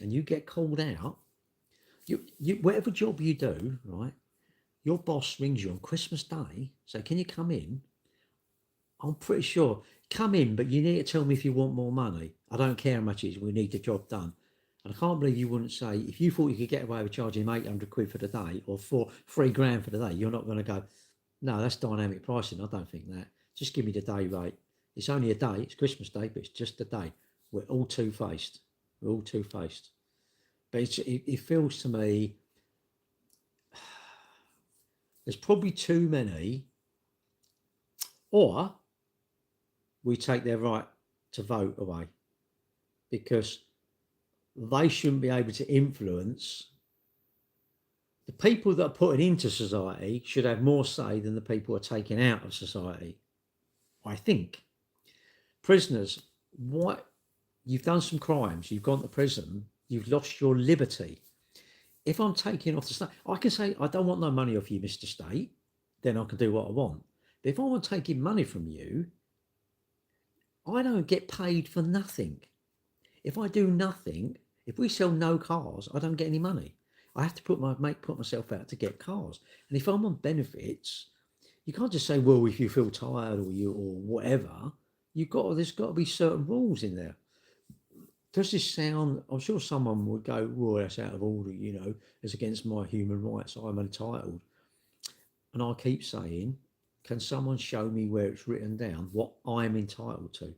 and you get called out, you whatever job you do, right? Your boss rings you on Christmas Day, so can you come in? I'm pretty sure, come in, but you need to tell me if you want more money. I don't care how much it is, we need the job done. And I can't believe you wouldn't say, if you thought you could get away with charging him 800 quid for the day or 3 grand for the day, you're not going to go, no, that's dynamic pricing. I don't think that. Just give me the day rate. It's only a day, it's Christmas Day, but it's just a day. We're all two-faced. We're all two-faced. But it feels to me, there's probably too many, or we take their right to vote away because they shouldn't be able to influence. The people that are put into society should have more say than the people who are taken out of society. I think. Prisoners, what you've done some crimes, you've gone to prison, you've lost your liberty. If I'm taking off the state, I can say, I don't want no money off you, Mr. State, then I can do what I want. But if I want taking money from you, I don't get paid for nothing. If I do nothing, if we sell no cars, I don't get any money. I have to put myself out to get cars. And if I'm on benefits, you can't just say, well, if you feel tired or whatever, there's got to be certain rules in there. Does this sound, I'm sure someone would go, well, that's out of order, it's against my human rights, I'm entitled. And I keep saying, can someone show me where it's written down what I'm entitled to?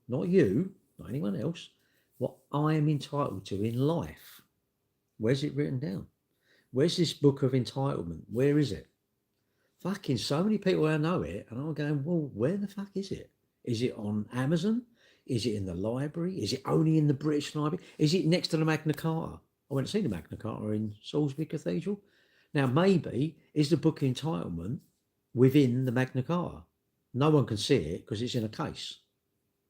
Not you, not anyone else, what I am entitled to in life. Where's it written down? Where's this book of entitlement? Where is it? Fucking so many people I know it, and I'm going, well, where the fuck is it? Is it on Amazon? Is it in the library? Is it only in the British Library? Is it next to the Magna Carta? I went to see the Magna Carta in Salisbury Cathedral. Now, maybe is the book entitlement within the Magna Carta? No one can see it because it's in a case.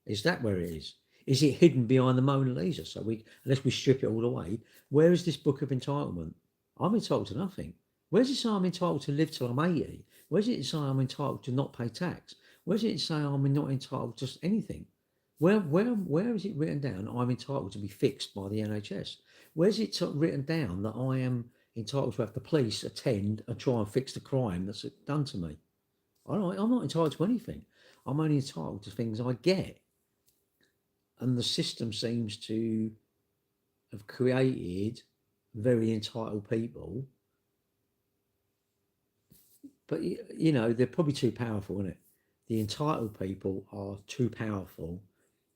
Is that where it is? Is it hidden behind the Mona Lisa? So unless we strip it all away, where is this book of entitlement? I'm entitled to nothing. Where's it say I'm entitled to live till I'm 80? Where's it say I'm entitled to not pay tax? Where's it say I'm not entitled to anything? Where is it written down I'm entitled to be fixed by the NHS? Where's it written down that I am entitled to have the police attend and try and fix the crime that's done to me? I'm not entitled to anything. I'm only entitled to things I get. And the system seems to have created very entitled people, but you know they're probably too powerful, isn't it? The entitled people are too powerful,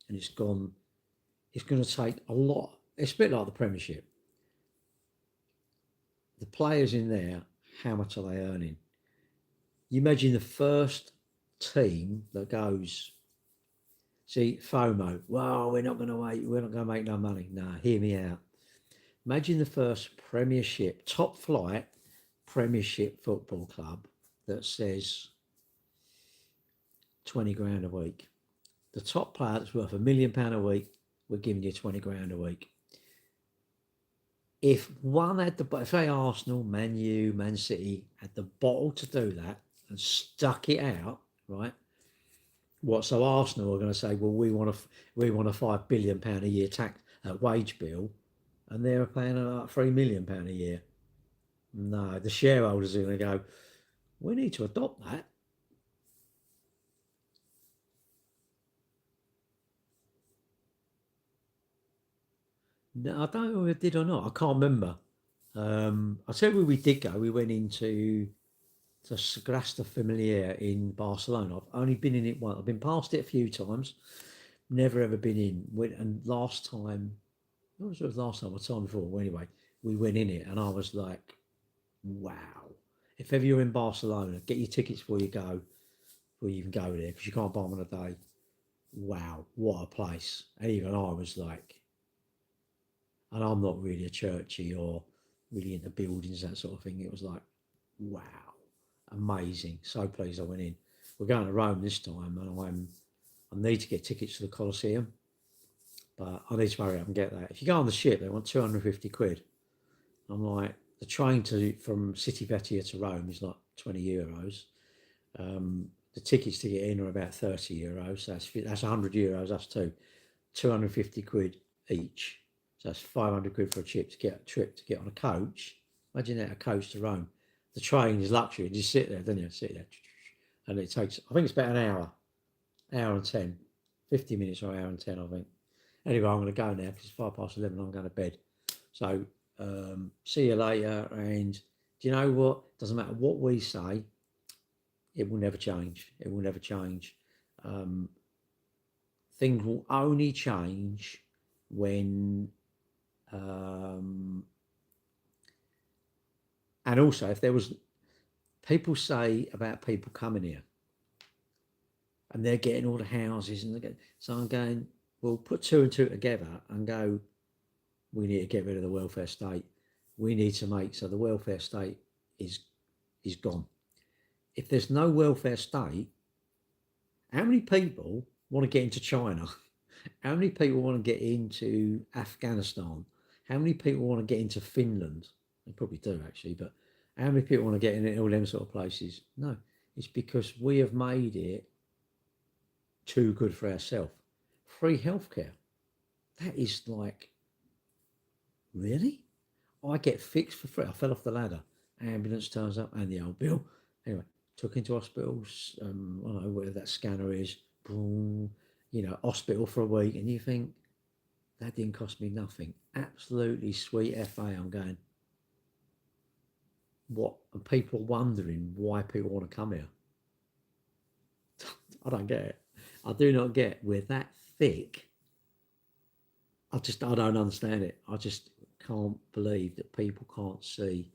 and it's gone. It's going to take a lot. It's a bit like the Premiership. The players in there, how much are they earning? You imagine the first team that goes, see, FOMO. Well, we're not going to wait. We're not going to make no money. No, hear me out. Imagine the first Premiership, top flight Premiership football club that says 20 grand a week. The top player that's worth £1 million a week, we're giving you 20 grand a week. If one had the, say Arsenal, Man U, Man City had the bottle to do that and stuck it out, right? What? So Arsenal are going to say, well, we want a £5 billion a year tax wage bill, and they're paying like £3 million a year. No, the shareholders are going to go, we need to adopt that. No, I don't know if we did or not. I can't remember. I'll tell you where we did go. We went into the Sagrada Familia in Barcelona. I've only been in it once. I've been past it a few times. Never ever been in. And last time, what was it last time or time before? Well, anyway, we went in it and I was like, wow. If ever you're in Barcelona, get your tickets before you go, before you even go there, because you can't buy them on a day. Wow, what a place. And even I was like, and I'm not really a churchy or really into buildings, that sort of thing. It was like, wow, amazing. So pleased I went in. We're going to Rome this time, and I need to get tickets to the Colosseum, but I need to hurry up and get that. If you go on the ship, they want 250 quid. I'm like, the train from City Vecchia to Rome is like 20 euros. The tickets to get in are about 30 euros. So that's 100 euros. That's 250 quid each. So that's 500 quid for a trip to get on a coach. Imagine that, a coach to Rome. The train is luxury. You just sit there, don't you? Sit there. And it takes, I think it's about an hour and 10, 50 minutes or hour and 10, I think. Anyway, I'm going to go now because it's 11:05. I'm going to bed. So see you later. And do you know what? Doesn't matter what we say, it will never change. It will never change. Things will only change when and also if there was, people say about people coming here and they're getting all the houses and so I'm going, well, put two and two together and go, we need to get rid of the welfare state. We need to make so the welfare state is gone. If there's no welfare state, how many people want to get into China? How many people want to get into Afghanistan? How many people want to get into Finland? They probably do actually, but how many people want to get in all them sort of places? No, it's because we have made it too good for ourselves. Free healthcare. That is like, really? I get fixed for free. I fell off the ladder. Ambulance turns up and the old bill. Anyway, took into hospitals. I don't know whatever that scanner is. Boom, hospital for a week, and you think that didn't cost me nothing. Absolutely sweet FA. I'm going, what? And people are wondering why people want to come here. I don't get it. I do not get. We're that thick. I don't understand it. I just can't believe that people can't see.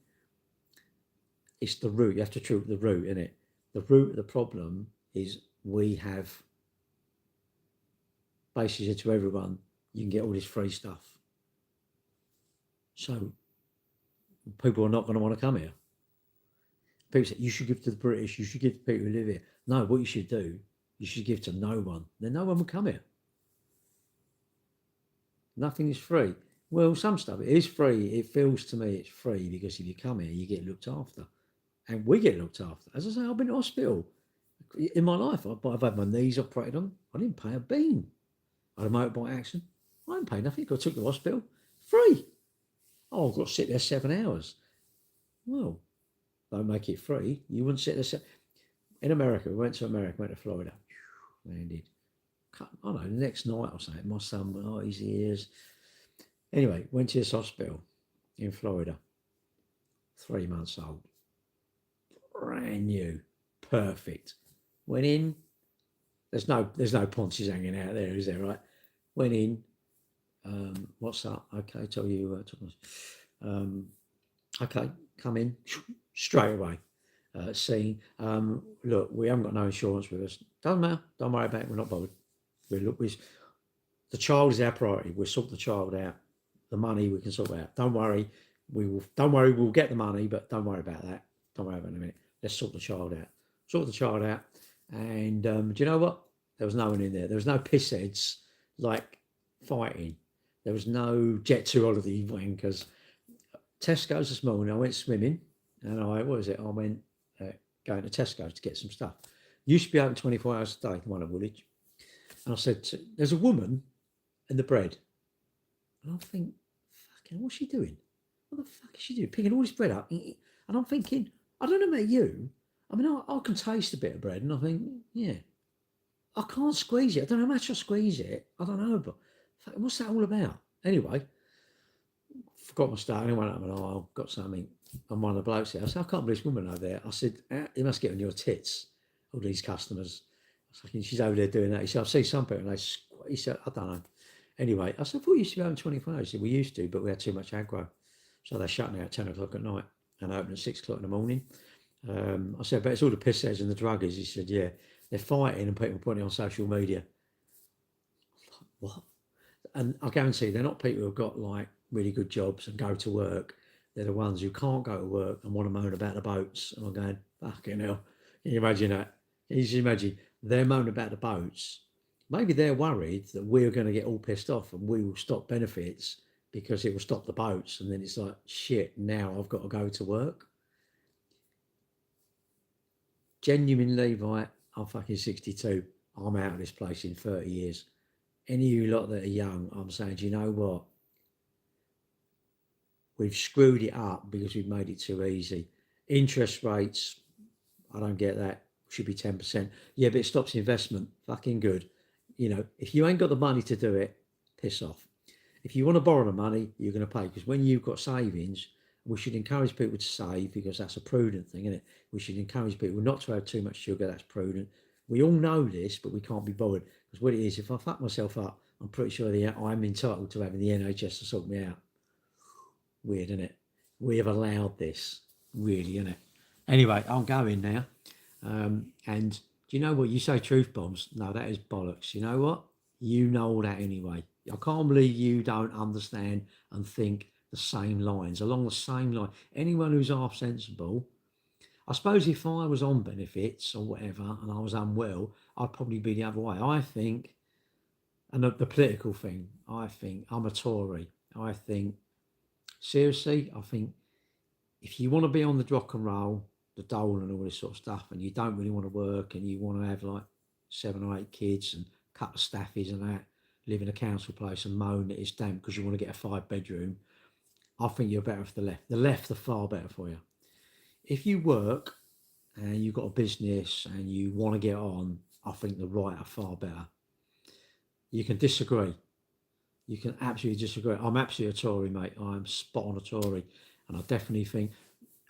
It's the root. You have to treat the root, innit? The root of the problem is we have basically said to everyone, you can get all this free stuff. So people are not going to want to come here. People say, you should give to the British, you should give to people who live here. No, what you should do, you should give to no one. Then no one will come here. Nothing is free. Well, some stuff, it is free. It feels to me it's free because if you come here, you get looked after. And we get looked after. As I say, I've been to hospital. In my life, I've had my knees operated on. I didn't pay a bean. I had a motorbike accident. I didn't pay nothing. I took to the hospital. Free. Oh, I've got to sit there 7 hours. Well, don't make it free. You wouldn't sit there. In America, we went to Florida. Landed. I don't know, the next night or something, my son went, oh, his ears. Anyway, went to this hospital. in Florida, 3 months old, brand new, perfect. Went in. There's no ponces hanging out there, is there? Right. Went in. What's that? Okay, tell you. Okay, come in straight away. Scene. Look, we haven't got no insurance with us. Doesn't matter. Don't worry about it. We're not bothered. The child is our priority. We'll sort the child out. The money we can sort out. Don't worry. We will. Don't worry. We'll get the money, but don't worry about that. Don't worry about it in a minute. Let's sort the child out. Sort the child out. And do you know what? There was no one in there. There was no pissheads like fighting. There was no Jet2 holiday wankers. Tesco's this morning. I went swimming, and I went going to Tesco's to get some stuff. Used to be open 24 hours a day, the one at Woolwich. And I said, there's a woman in the bread. And I think, fucking, what's she doing? What the fuck is she doing? Picking all this bread up. And I'm thinking, I don't know about you. I mean, I can taste a bit of bread, and I think, yeah, I can't squeeze it. I don't know how much I squeeze it. I don't know, but what's that all about? Anyway, forgot my start. I went up and I got something on one of the blokes there. I said, I can't believe this woman over there. I said, you must get on your tits, all these customers. I said, she's over there doing that. He said, I've seen some people. And he said, I don't know. Anyway, I said, I thought you used to be open 24 hours. He said, we used to, but we had too much aggro. So they're shutting out at 10 o'clock at night and open at 6 o'clock in the morning. I said, but it's all the pissheads and the druggies. He said, yeah, they're fighting and people putting it on social media. What? And I guarantee they're not people who've got like really good jobs and go to work. They're the ones who can't go to work and want to moan about the boats. And I'm going, fucking hell. Can you imagine that? Can you just imagine? They're moaning about the boats. Maybe they're worried that we're going to get all pissed off and we will stop benefits because it will stop the boats. And then it's like, shit, now I've got to go to work. Genuinely, right, I'm fucking 62. I'm out of this place in 30 years. Any of you lot that are young, I'm saying, do you know what? We've screwed it up because we've made it too easy. Interest rates, I don't get that. Should be 10%. Yeah, but it stops investment. Fucking good. You know, if you ain't got the money to do it, piss off. If you want to borrow the money, you're going to pay. Because when you've got savings, we should encourage people to save because that's a prudent thing, isn't it? We should encourage people not to have too much sugar. That's prudent. We all know this, but we can't be bothered. Because what it is, if I fuck myself up, I'm pretty sure I'm entitled to having the NHS to sort me out. Weird, isn't it? We have allowed this. Really, isn't it? Anyway, I'm going now. And do you know what? You say truth bombs. No, that is bollocks. You know what? You know all that anyway. I can't believe you don't understand and think the same lines, along the same line. Anyone who's half sensible, I suppose if I was on benefits or whatever and I was unwell, I'd probably be the other way. I think, and the political thing, I think I'm a Tory. I think, seriously, I think if you want to be on the rock and roll, the dole and all this sort of stuff, and you don't really want to work and you want to have like 7 or 8 kids and a couple of staffies and that, live in a council place and moan that it's damp because you want to get a 5-bedroom, I think you're better for the left. The left are far better for you. If you work and you've got a business and you want to get on, I think the right are far better. You can disagree. You can absolutely disagree. I'm absolutely a Tory, mate. I'm spot on a Tory. And I definitely think,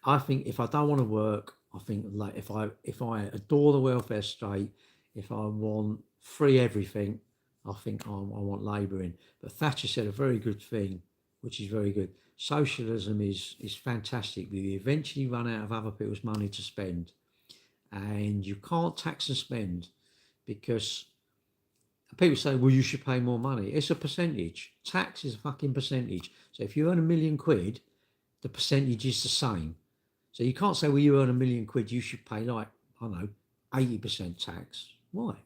if I don't want to work, I think like if I adore the welfare state, if I want free everything, I think I want Labour in. But Thatcher said a very good thing, which is very good. Socialism is fantastic. We eventually run out of other people's money to spend. And you can't tax and spend because people say, well, you should pay more money. It's a percentage. Tax is a fucking percentage. So if you earn £1 million, the percentage is the same. So you can't say, well, you earn £1 million, you should pay like, I don't know, 80% tax. Why?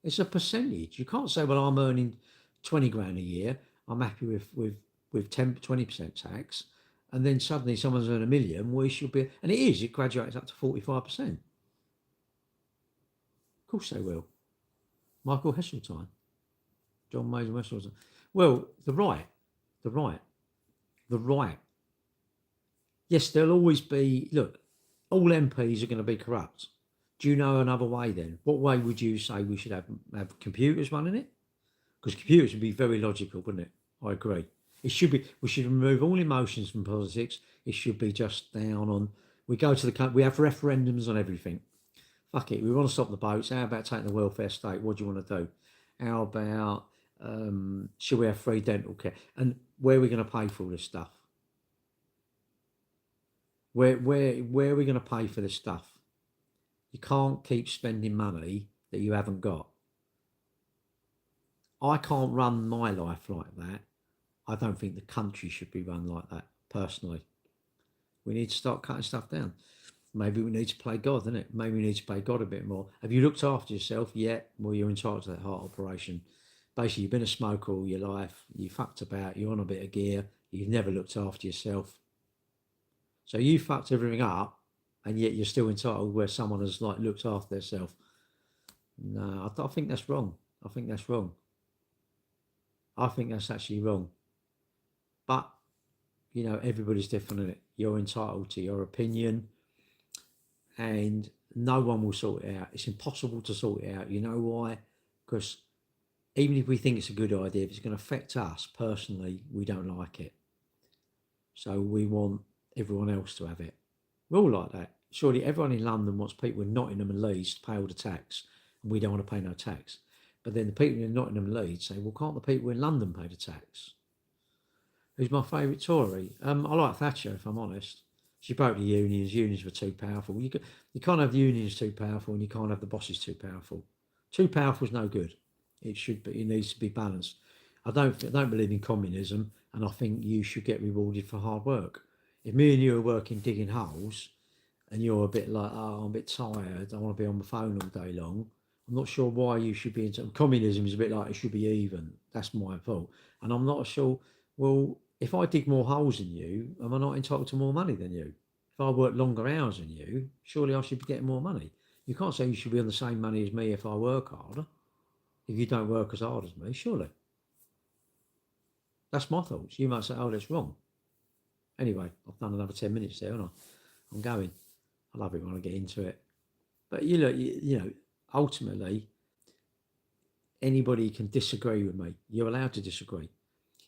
It's a percentage. You can't say, well, I'm earning 20 grand a year. I'm happy with 20% tax. And then suddenly someone's earned £1 million, well, it should be, and it graduates up to 45%. Of course they will. Michael Heseltine, John Major Heseltine. Well, the right. Yes, there'll always be, look, all MPs are going to be corrupt. Do you know another way then? What way would you say we should have computers running it? Because computers would be very logical, wouldn't it? I agree. It should be. We should remove all emotions from politics. It should be just down on. We go to the. We have referendums on everything. Fuck it. We want to stop the boats. How about taking the welfare state? What do you want to do? How about should we have free dental care? And where are we going to pay for all this stuff? Where are we going to pay for this stuff? You can't keep spending money that you haven't got. I can't run my life like that. I don't think the country should be run like that, personally. We need to start cutting stuff down. Maybe we need to play God, isn't it? Maybe we need to play God a bit more. Have you looked after yourself yet? Well, you're entitled to that heart operation. Basically, you've been a smoker all your life. You fucked about. You're on a bit of gear. You've never looked after yourself. So you fucked everything up, and yet you're still entitled where someone has like looked after themselves. No, I think that's wrong. I think that's wrong. I think that's actually wrong. But you know, everybody's different in it. You're entitled to your opinion, and no one will sort it out. It's impossible to sort it out. You know why? Because even if we think it's a good idea, if it's going to affect us personally, we don't like it. So we want everyone else to have it. We're all like that. Surely everyone in London wants people in Nottingham and Leeds to pay all the tax, and we don't want to pay no tax. But then the people in Nottingham and Leeds say, well, can't the people in London pay the tax? Who's my favourite Tory? I like Thatcher, if I'm honest. She broke the unions. Unions were too powerful. You can't have unions too powerful, and you can't have the bosses too powerful. Too powerful is no good. It should be. It needs to be balanced. I don't believe in communism, and I think you should get rewarded for hard work. If me and you are working digging holes, and you're a bit like, oh, I'm a bit tired, I want to be on the phone all day long, I'm not sure why you should be into communism. Is a bit like it should be even. That's my fault, and I'm not sure. Well, if I dig more holes than you, am I not entitled to more money than you? If I work longer hours than you, surely I should be getting more money. You can't say you should be on the same money as me if I work harder. If you don't work as hard as me, surely. That's my thoughts. You might say, oh, that's wrong. Anyway, I've done another 10 minutes there, haven't I? I'm going. I love it when I get into it. But you know, ultimately, anybody can disagree with me. You're allowed to disagree.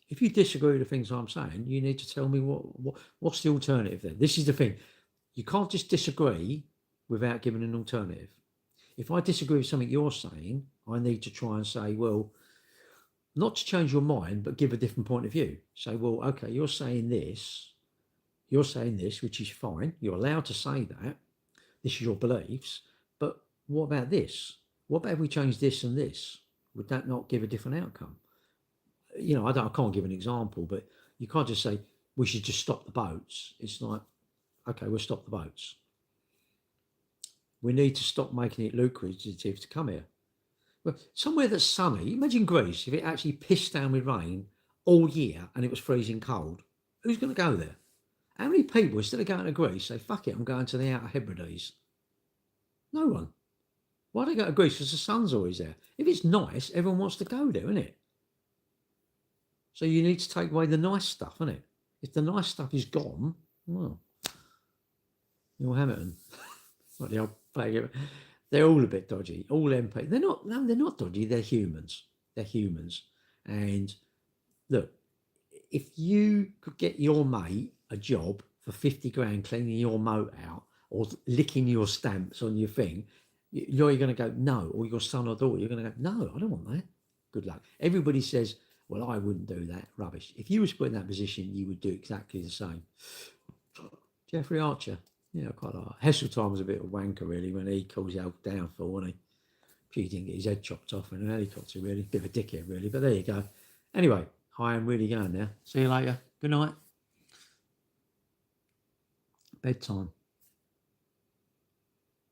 If you disagree with the things I'm saying, you need to tell me what's the alternative then. This is the thing. You can't just disagree without giving an alternative. If I disagree with something you're saying, I need to try and say, well, not to change your mind, but give a different point of view. Say, well, okay, you're saying this, which is fine. You're allowed to say that. This is your beliefs. But what about this? What about if we change this and this? Would that not give a different outcome? You know, I can't give an example, but you can't just say we should just stop the boats. It's like, okay, we'll stop the boats. We need to stop making it lucrative to come here. Well, somewhere that's sunny. Imagine Greece if it actually pissed down with rain all year and it was freezing cold. Who's going to go there? How many people instead of going to Greece say, "Fuck it, I'm going to the Outer Hebrides"? No one. Why do they go to Greece? Because the sun's always there. If it's nice, everyone wants to go there, isn't it? So you need to take away the nice stuff, isn't it? If the nice stuff is gone, well, you'll Hamilton. Like the old play. They're all a bit dodgy. All MP. They're not dodgy. They're humans. They're humans. And look, if you could get your mate a job for 50 grand cleaning your moat out or licking your stamps on your thing, you're going to go no, or your son or daughter, you're going to go no, I don't want that. Good luck. Everybody says, well, I wouldn't do that. Rubbish. If you was put in that position, you would do exactly the same. Jeffrey Archer. Yeah, quite like that. Heseltine was a bit of a wanker, really, when he calls out downfall, wasn't he? He didn't get his head chopped off in an helicopter, really. Bit of a dickhead, really. But there you go. Anyway, I am really going now. See you later. Good night. Bedtime.